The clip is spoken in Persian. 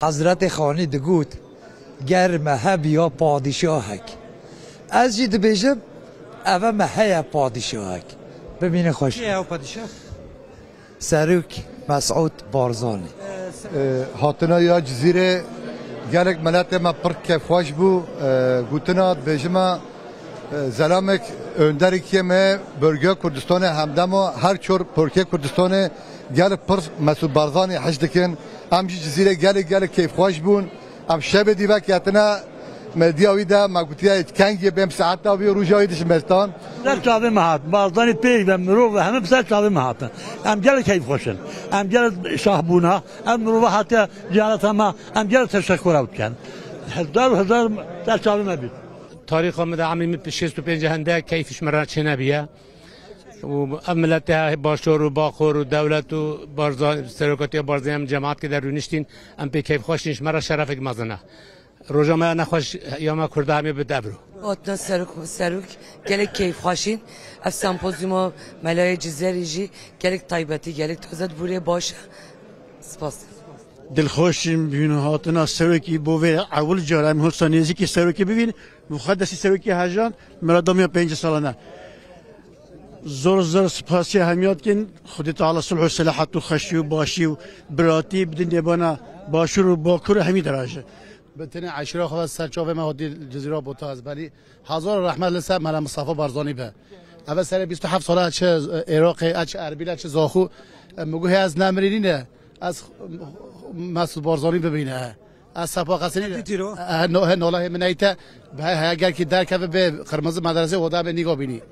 حضرت خانی دگوت گر مهب یا پادشاهک از جی دبیجم اوه مهیا پادشاهک ببینه خوش سروک مسعود بارزانی هاتنا یا جزیره گلک ملت ما پرک خوش بو گوتنا بجما زلامک önderi kime bölge Kurdistan hemdem o her çor Türkiye Kurdistan gel pır Mesut Barzani hacdikin amci cizire gel keyif hoş bun am şebe divak yatına medyavi da magutiya etkengi bem saatta bir rujayi dişmestan der çavim mahat Barzani pek ve mürov ve hem hepsi çavim mahat am gel keyif hoşun am gel şahbuna am mürov hatta cihaletama am gel teşekkür avken hezar der çavim abi تاریخ آمده عملی می 65 هنده کیفش مرا چه نبیه و عملت باشور و باخور و دولت و بارزان سرکاتی بارزانی هم جماعت که در رونشتین ام پی کیف خوشش مرا شرفک مزنه روزا ما نخوش یا ما کرده همی به دبرو آتنا سروک گلک کیف خوشین اف سمپوزیوم ملای جزیری گلک طیبتی گلک تازه بوری باشه سپاس دلخوشیم ببین هاتنا سروکی بوی اول جارم حسینیزی که سروکی ببین مخدسی سروکی هجان مرادمی 5 سالانه زور سپاسی همیات کن خودی تعالی صلح و صلاحات و خشی و باشی و براتی بدین یبانا باشور و باکور همی درجه بتنی عشیره خواست سرچاوه ما هدی جزیره بوتاز ولی هزار رحمت لسه مال مصطفی بارزانی به اول سر 27 ساله چه عراق چه اربیل چه زاخو میگه از نمرینه از مسعود بارزانی ببینه از صفا قسنی نه ناله منیته به اگر که درک به قرمز مدرسه ودا به نگاه بینی